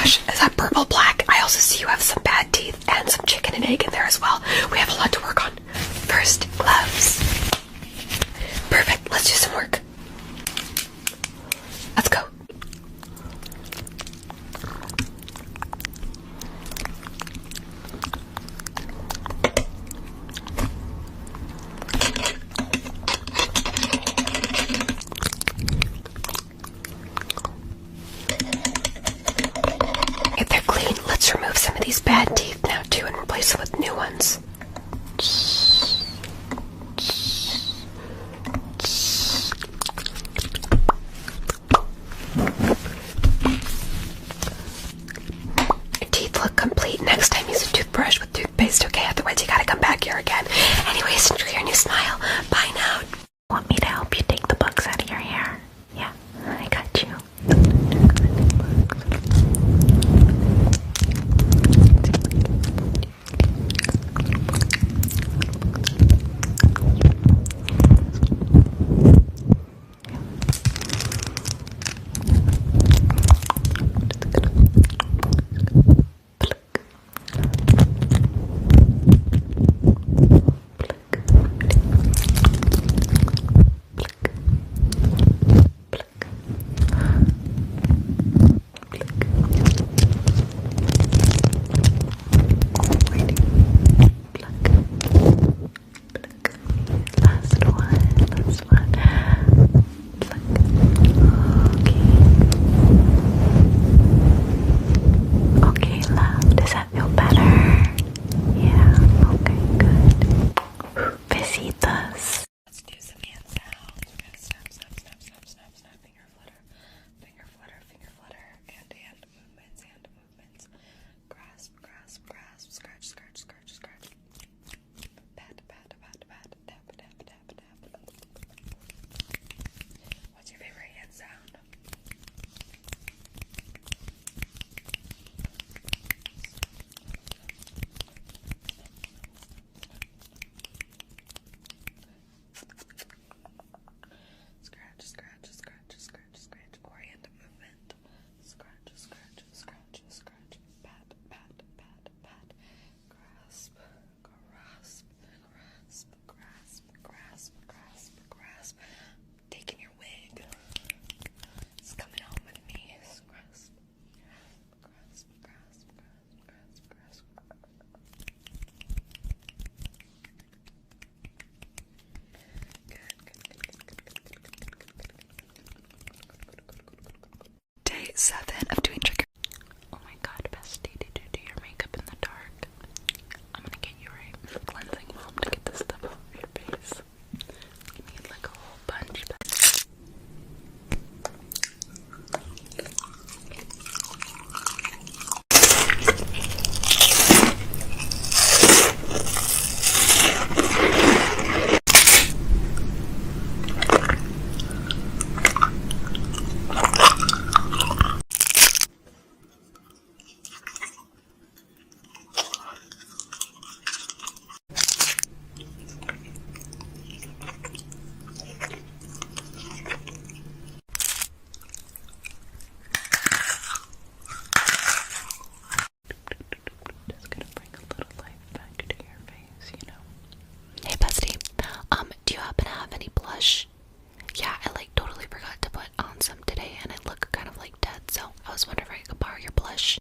gosh, is that purple black? I also see you have some bad teeth and some chicken and egg in there as well. We have a lot to work on. First, gloves. Perfect, let's do some work. Let's go. If they're clean, let's remove some of these bad teeth now too and replace them with new ones. Your teeth look complete. Next time use a toothbrush with toothpaste, okay? Otherwise you gotta come back here again. Anyways, enjoy your new smile. Bye now. Want me to help you take the bugs out of your hair? Yeah, I got you. Day 7 of doing trigger. Oh my god, bestie, did you do your makeup in the dark? I'm gonna get you right cleansing balm to get this stuff off your face. You need like a whole bunch. Do you happen to have any blush? Yeah, I totally forgot to put on some today and it looked kind of dead, so I was wondering if I could borrow your blush.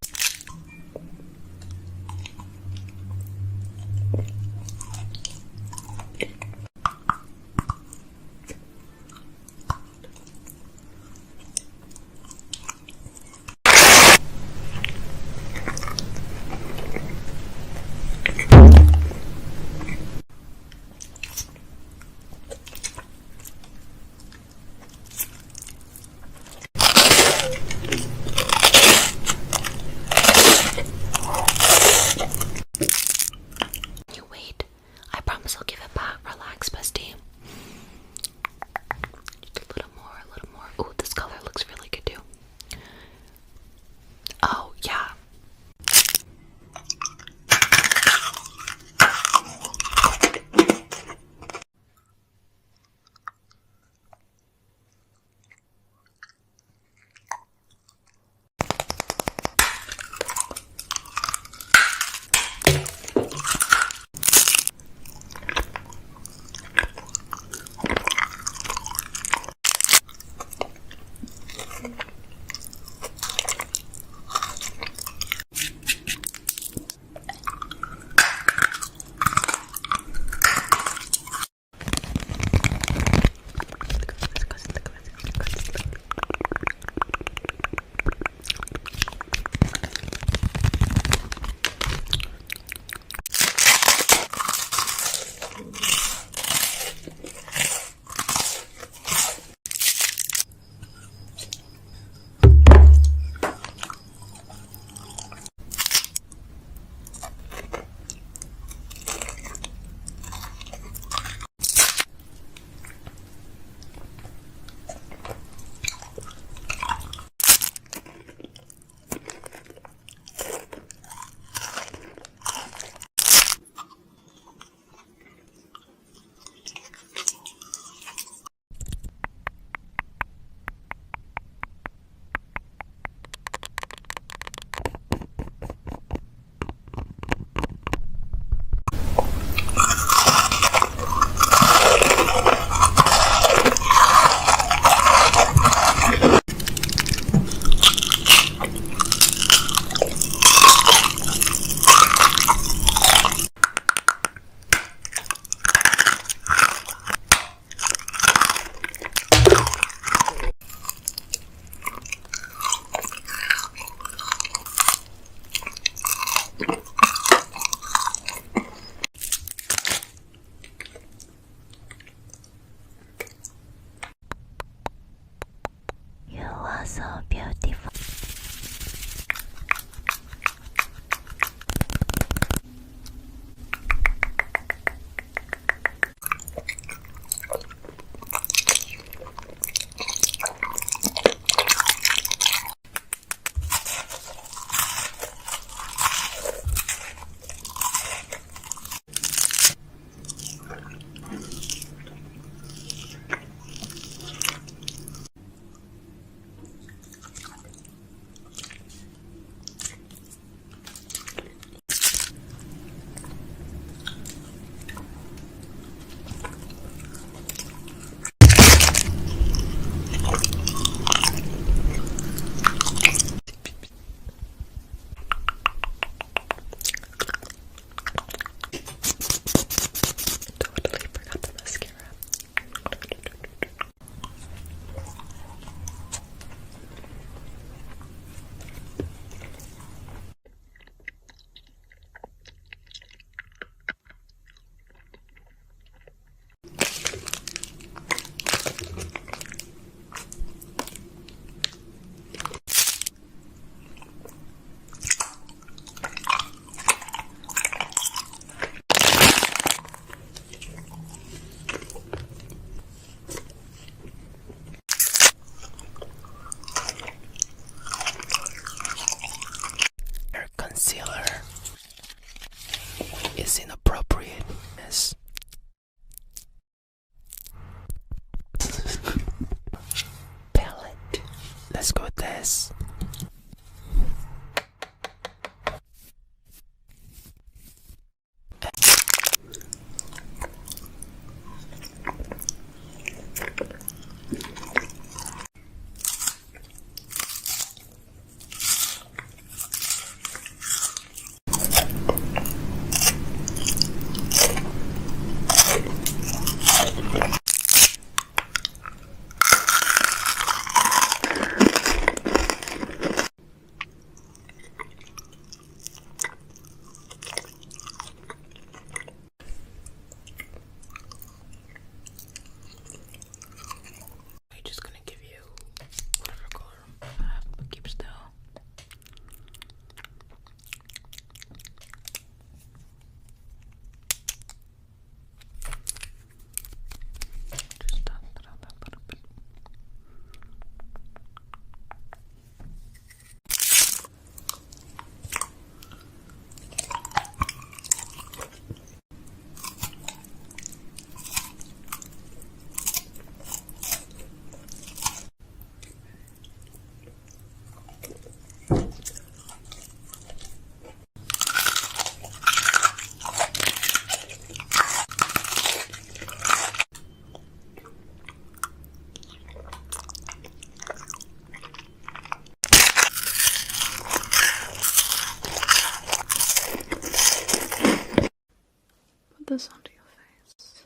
this onto your face.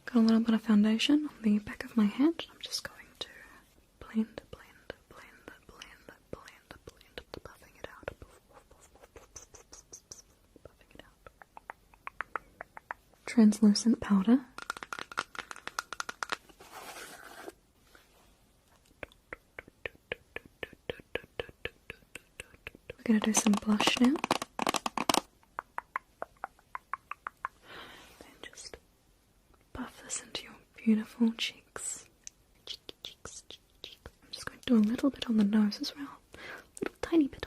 Got a little bit of foundation on the back of my hand. I'm just going to blend, buffing it out. Buffing it out. Translucent powder. We're going to do some blush now. And just buff this into your beautiful cheeks. Cheeks. I'm just going to do a little bit on the nose as well. A little tiny bit